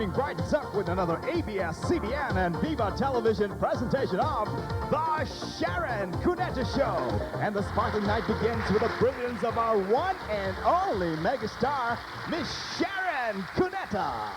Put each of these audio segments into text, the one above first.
shining bright up with another ABS-CBN and Viva Television presentation of The Sharon Cuneta Show. And the sparkling night begins with the brilliance of our one and only megastar, Miss Sharon Cuneta.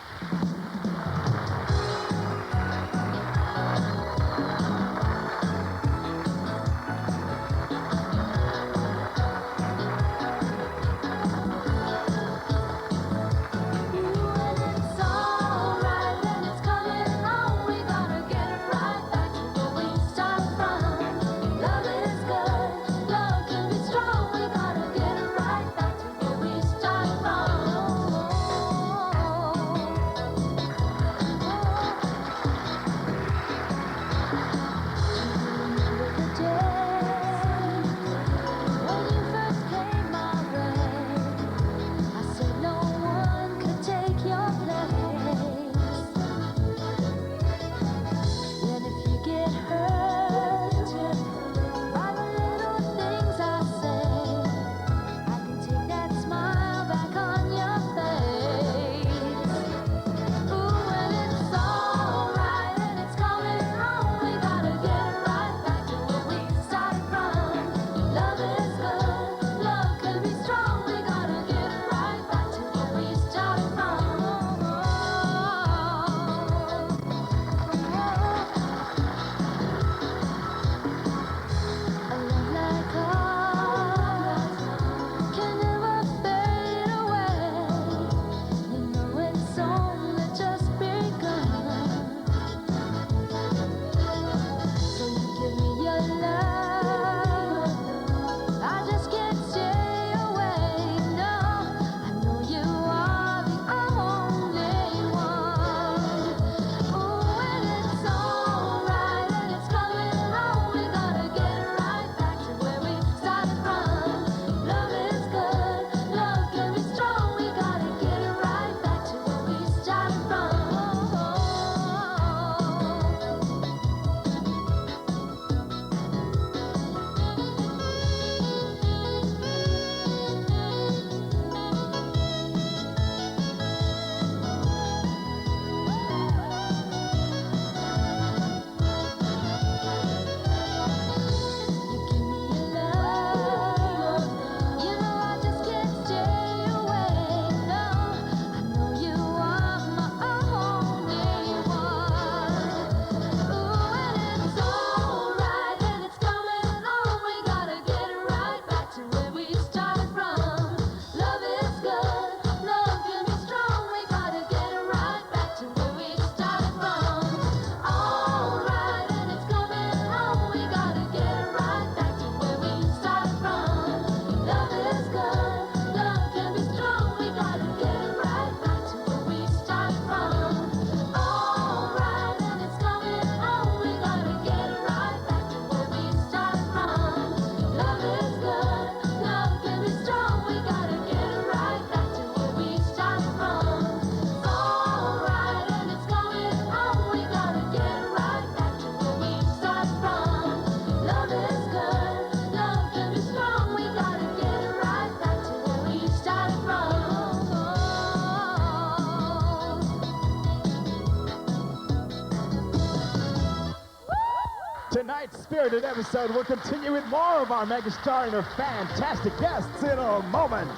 Tonight's spirited episode will continue with more of our megastar and her fantastic guests in a moment.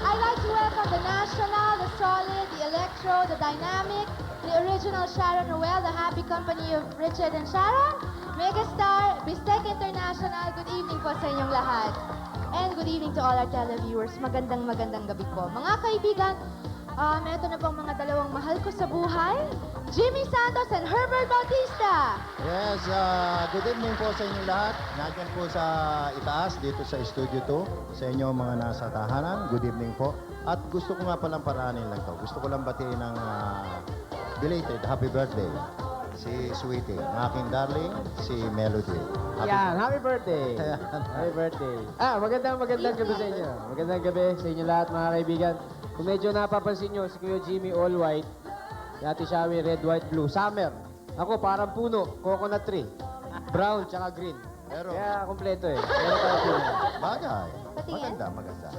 I'd like to welcome the National, the Solid, the Electro, the Dynamic, the original Sharon Noel, the happy company of Richard and Sharon, Megastar, Bistec International. Good evening po sa inyong lahat. And good evening to all our televiewers. Magandang gabi po. Mga kaibigan, eto na pong mga dalawang mahal ko sa buhay, Jimmy Santos and Herbert Bautista. Yes, good evening po sa inyong lahat. Nandiyan po sa itaas, dito sa Studio 2, sa inyong mga nasa tahanan. Good evening po. At gusto ko nga palang paraanin lang to. Gusto ko lang batiin ng belated happy birthday. Si Sweetie, ng aking darling, si Melody. Happy birthday! Happy birthday! Magandang gabi sa inyo. Magandang gabi sa inyo lahat, mga kaibigan. Kung medyo napapansin nyo, si Kuya Jimmy all white, si Ate Shawi red, white, blue. Summer. Ako parang puno, coconut tree. Brown tsaka green. Pero, kaya kompleto eh. Pero tayo puno. bagay. Maganda.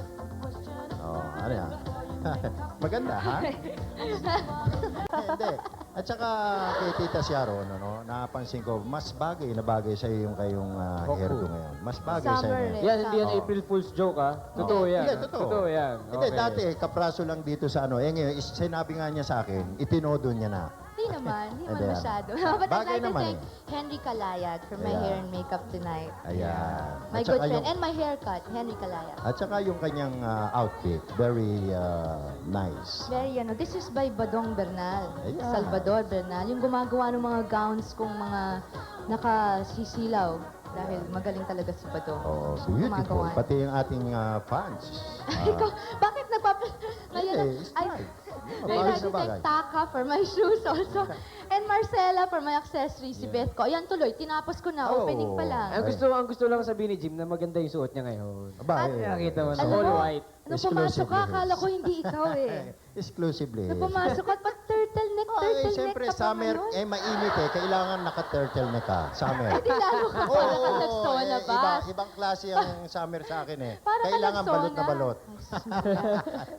Oh, ano yan? Maganda, ha? Hindi. At saka kay Tita Sharon, napansin ko, mas bagay na bagay sa iyo yung kayong hairdo ngayon. Mas bagay sa Summer inyo. eh. Yan, hindi yan April Fool's joke, ha? Totoo yan. Hindi, totoo. Totoo yan. Hindi, Okay. dati, kapraso lang dito sa ano. Ngayon, sinabi nga niya sa akin, itinodo niya na. Hindi naman Hindi, masyado. But bagay I'd like to naman thank Henry Kalayag for my Ayan. hair and makeup tonight. Ayan. My At good saka friend. yung- And my haircut, Henry Kalayag. At saka yung kanyang outfit, very nice. Very this is by Badong Bernal. Ayan. Salvador Bernal. Yung gumagawa ng mga gowns kong mga nakasisilaw. Dahil magaling talaga si Badong. Oh, Siya beautiful. gumagawa. Pati yung ating fans. Ikaw, bakit Ngayon, It's I right. I'd Bagay like na to bagay. thank Taka for my shoes also. And Marcela for my accessories. Si Beth ko. Ayan tuloy, tinapos ko na. Oh. Opening pa lang. Ang gusto lang sabihin ni Jim na maganda yung suot niya ngayon. Aba, Nakita mo na, Alam all mo, white. Nung pumasok ka, Exclusively. akala ko hindi ikaw eh. Exclusively. Nung pumasok ka, ba't turtleneck Siyempre, ka pa summer, ngayon? mainit eh. Kailangan naka-turtleneck ka. Summer. Eh, di lalo ka Oo, pala ka nagsona ba? ibang klase ang summer sa akin eh. Para ka Kailangan nagsona. balot na balot.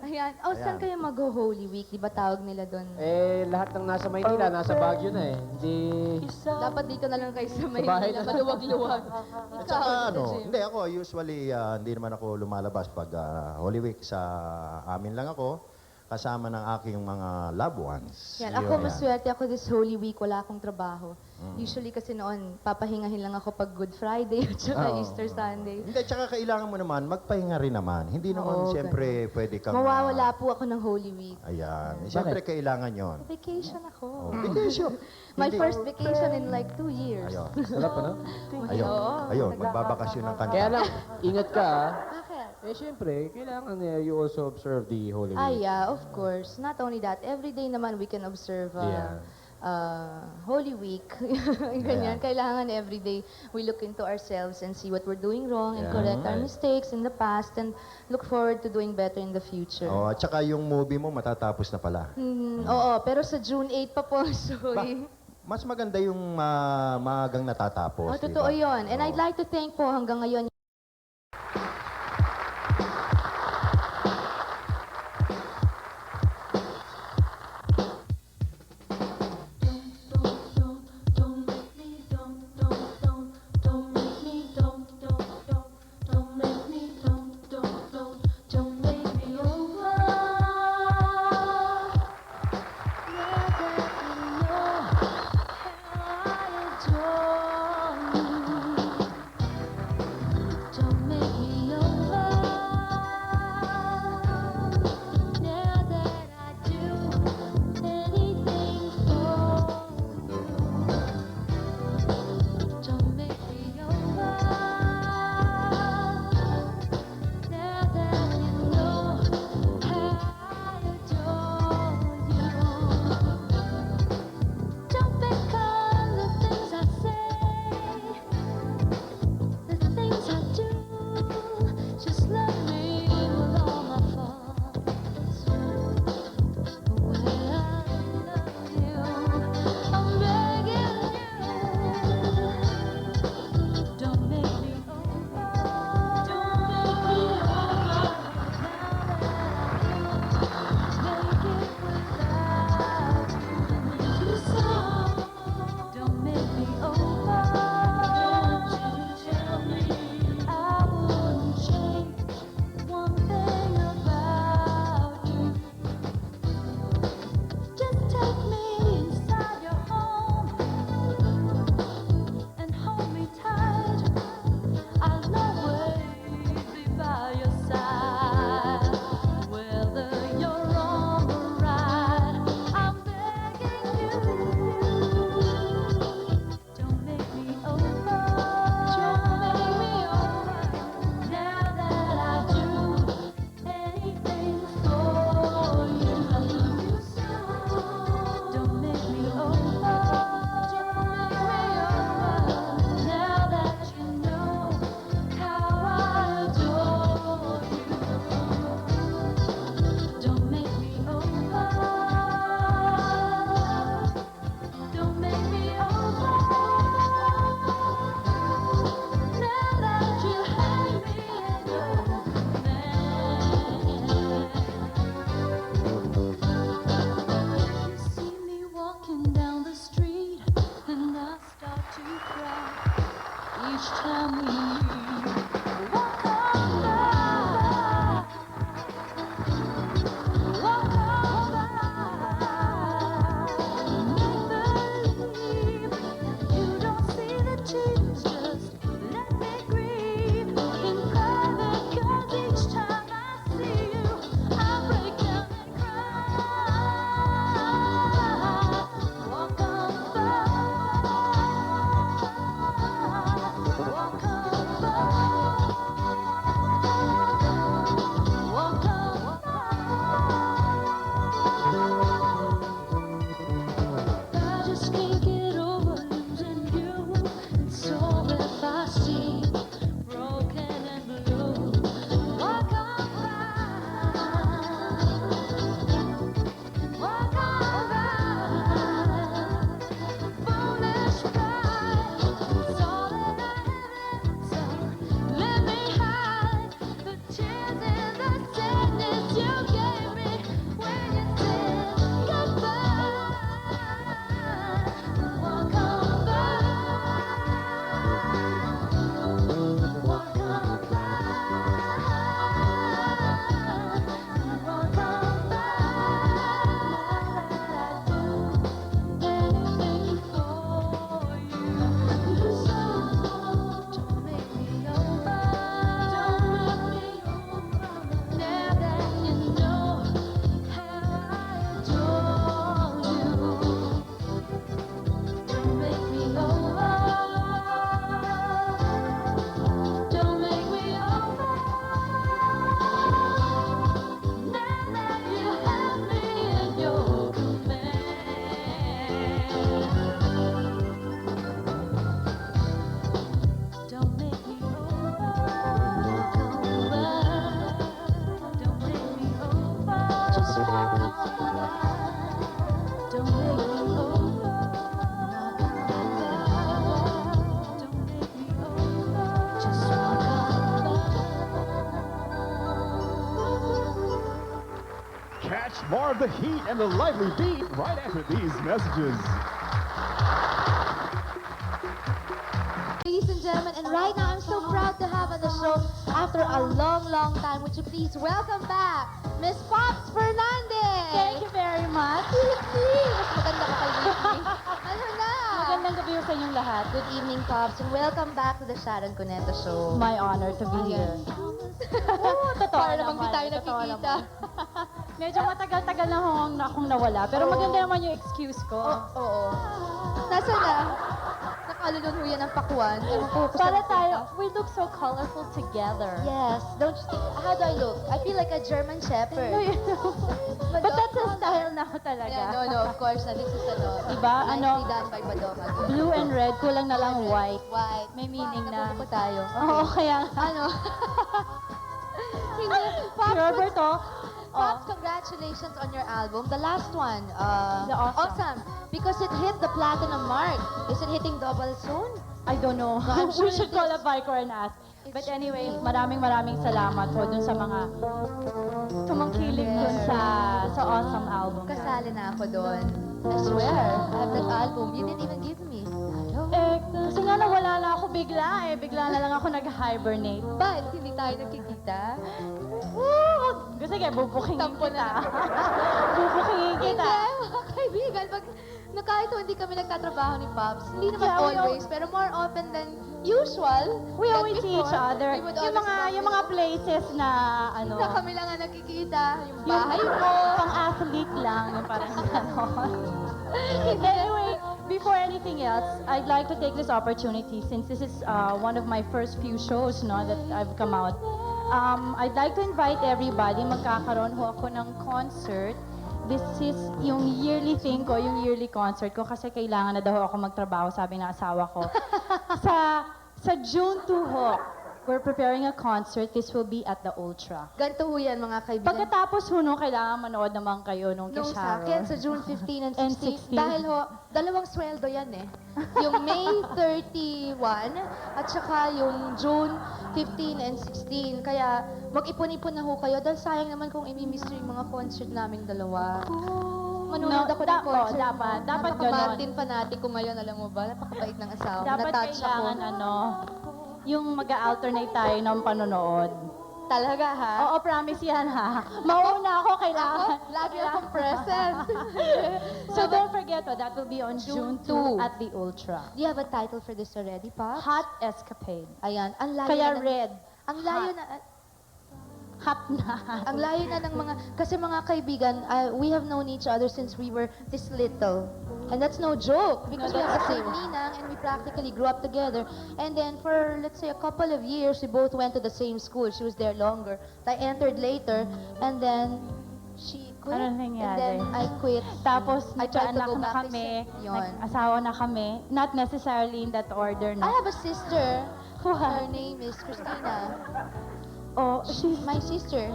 Ayan. O, saan kayo mag-Holy Week? Di ba tawag nila doon? Eh, lahat ng nasa Maynila, nasa Baguio na eh. Hindi... Dapat dito na lang kayo sa bahay Maynila. na. Maluwag-luwag. At Ikaw, saka Tita Jim. hindi ako, usually hindi naman ako lumalabas pag Holy Week sa amin lang ako, kasama ng aking mga loved ones. Yan, ako Yun. maswerte ako this Holy Week, wala akong trabaho. Usually kasi noon, papahingahin lang ako pag Good Friday at saka Oo. Easter Sunday. Hindi, tsaka kailangan mo naman, magpahinga rin naman. Hindi naman Oo, siyempre pwede kang... Mawawala po ako ng Holy Week. Ayan. Siyempre kailangan yon. Vacation ako. Oh, vacation. My Hindi- first vacation in like 2 years. Ayun. Sarap, ano? Ayun. Oo. Ayun, magbabakasyon ng kanta. Kaya lang, ingat ka, ha? Bakit? Eh, syempre, kailangan you also observe the Holy Ah, Week. yeah, of course. Not only that, every day naman we can observe Yeah. Holy Week. Ganyan. Kailangan every day we look into ourselves and see what we're doing wrong and Yeah. correct our Right. mistakes in the past and look forward to doing better in the future. Oh, at saka yung movie mo matatapos na pala. Oo, pero sa June 8 pa po, sorry. Mas maganda yung maagang natatapos. Oh, totoo diba? yun. And I'd Oo. like to thank po hanggang ngayon Don't make me over. Don't make me over. Just wanna Catch more of the heat and the lively beat right after these messages. Ladies and gentlemen, and right now I'm so proud to have on the show after a long, long time. Would you please welcome back Miss Pops Fernandez? Thank you very much. Mas maganda ka kay Whitney. Ano na? Magandang gabi sa inyong lahat. Good evening, Pops, and welcome back to the Sharon Cuneta Show. My honor to be here. Oo, totoo Para namang di naman. tayo Totoo nakikita. naman. Medyo matagal-tagal na akong nawala. Pero Oo. maganda naman yung excuse ko. Oo. Nasaan na? Nakalulun ho yan ng pakuan. Ewan ko kung Para saan tayo, punta. we look so colorful together. Yes. Don't you think, how do I look? I feel like a German Shepherd. No, you know. But that's a style na talaga. Yeah, no, of course. This is Diba? nicely Ano? done by Badoka. Blue and red, kulang na lang white. White. May meaning na. Nabubuko tayo. Oo, kaya Ano? Hindi. Pops, Si Roberto, Pops, congratulations on your album. The last one. The Awesome. Because it hit the platinum mark. Is it hitting double soon? I don't know. No, I'm sure We should it call is. a Vicor and ask. It But should anyway, be. maraming salamat po dun sa mga tumangkilik dun Yes. sa awesome album. Kasali na ako doon. I swear. I have that album. You didn't even give me. Eh, kasi nga nawala na ako bigla eh. Bigla na lang ako nag-hibernate. But, hindi tayo nagkikita. Woo! Kasi kaya bubukingin Tampo kita. na. Bubukingin Hindi, kita. mga kaibigan. Pag, kahit hindi kami nagtatrabaho ni Pops, hindi naman Yeah, we always, pero more often than usual. We than always see each before, other. we would Yung always mga, bump yung mga into- places na ano, Na kami lang ang nakikita. Yung yung bahay mo. pang-athlete lang, yung parang gano'n. Anyway, before anything else, I'd like to take this opportunity since this is one of my first few shows no, that I've come out. I'd like to invite everybody. Magkakaroon ho ako ng concert. This is yung yearly thing ko, yung yearly concert ko kasi kailangan na daw ako magtrabaho, sabi ng asawa ko. sa June 2 ho, we're preparing a concert. This will be at the Ultra. Ganito ho yan, mga kaibigan. Pagkatapos ho, no, kailangan manood naman kayo nung Nung kay sa Sharon. akin, sa June 15 and And 16, 16. dahil ho, dalawang sweldo yan eh. Yung May 31 at saka yung June 15 and 16. Kaya mag-ipon-ipon na ho kayo dahil sayang naman kung imi-miss nyo yung mga concert naming dalawa. Manonood ako ng concert. Dapat Napaka-Martin fanatic ko ngayon, alam mo ba? Napakabait ng asawa ko. Dapat Na-touch ako. kailangan yung mag-alternate tayo ng panonood. Talaga ha? Oo, promise yan ha. Mauna ako, kailangan. Ako, lagi akong present. So don't forget, that will be on June June 2. 2 at the Ultra. Do you have a title for this already, Pops? Hot Escapade. Ayan, ang layo Kaya na ng- red. Ang layo Hot. na, Hot na. ang layo na ng mga, kasi mga kaibigan, we have known each other since we were this little. And that's no joke, because No, we have the that's same ninang and we practically grew up together. And then for, let's say, a couple of years, we both went to the same school. She was there longer. I entered later, and then she quit. Ano And nangyari? then I quit. Tapos, I tried to nagkaanak go na back. kami, Yun. nag-asawa na kami. Not necessarily in that order, I no? have a sister. Her What? name is Christina. Oh, she's My sister.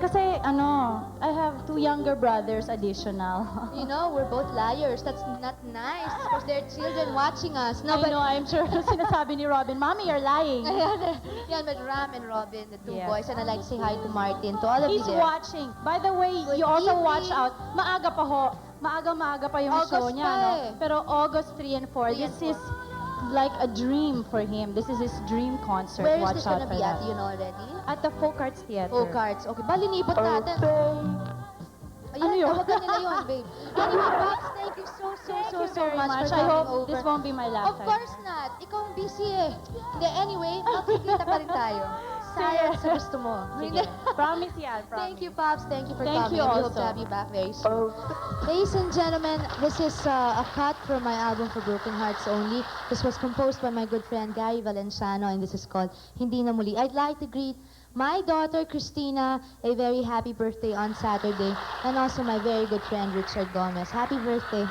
kasi I have 2 younger brothers additional. You know, we're both liars. That's not nice because there are children watching us. No, I but know, I'm sure sinasabi ni Robin, Mommy, you're lying. Ayan, yan, but Ram and Robin, the two Yes. boys, and I'd like to say hi to Martin, to all of He's you there. watching. By the way, Good you also evening. watch out. Maaga pa ho. Maaga pa yung August show niya, pa no? eh. Pero August 3 and 4, 3 and this is like a dream for him. This is his dream concert. Where is Watch this out gonna for be at? that. You know already? At the Folk Arts Theater. Oh, cards. Okay, balinipot natin. Ayan, Ano yun? tawagan nila yun, babe. Anyway, Pops, thank you so Thank you very much much. for I coming hope over. this won't be my last Of time. course not. Ikaw ang busy eh. Hindi, anyway, makikita pa rin tayo. Sayang sa gusto mo. Sige. Promise yan, promise. Thank you, Pops. Thank you for Thank coming. you And we hope also. to have you back very soon. Ladies and gentlemen, this is a cut from my album For Broken Hearts Only. This was composed by my good friend Gary Valenciano, and this is called Hindi Na Muli. I'd like to greet my daughter Christina a very happy birthday on Saturday, and also my very good friend Richard Gomez. Happy birthday.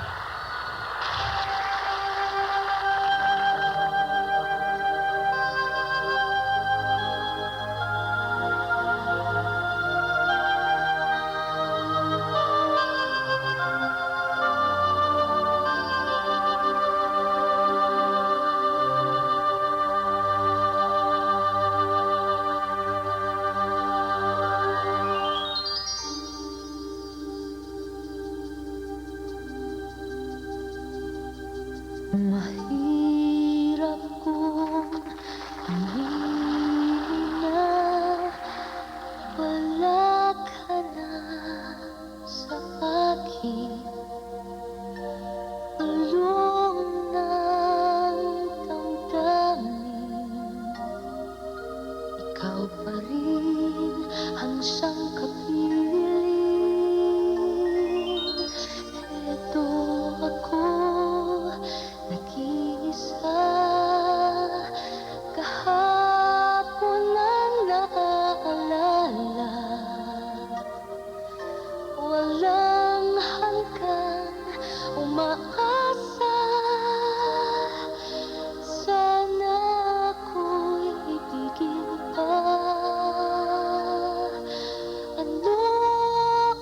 Mahirap kung aminin na wala ka na sa akin. Ulong ng damdamin, ikaw pa rin ang siyang kapiling. Eto ako, nag-iisa, kahapon ang naaalala. Walang hanggan, umaasa, sana ako'y ibigin pa. Ano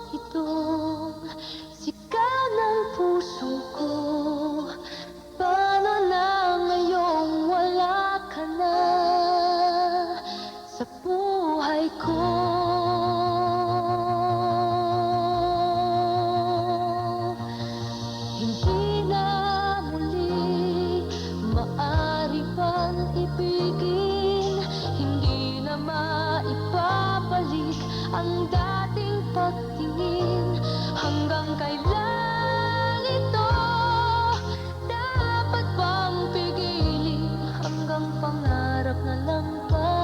itong sigaw ng puso ko? Paano na ngayong wala ka na sa buhay ko? Hindi na muli maaari pang ibigin, hindi na maipabalik ang dating pagtingin. Hanggang kailan ito dapat bang pigilin? Hanggang pangarap na lang ba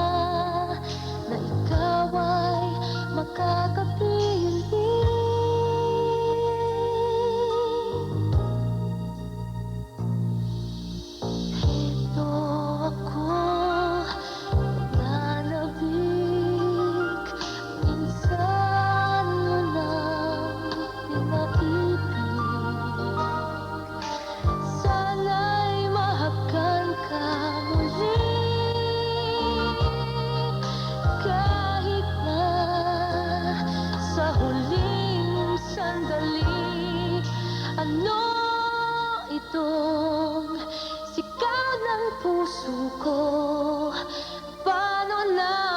na ikaw ay makakapiling? Ito ako, nanabik, minsan mo nang pinaibig. Sana'y mahagkan ka muli, kahit na sa huling sandali. Ano itong sigaw ng puso ko? Paano na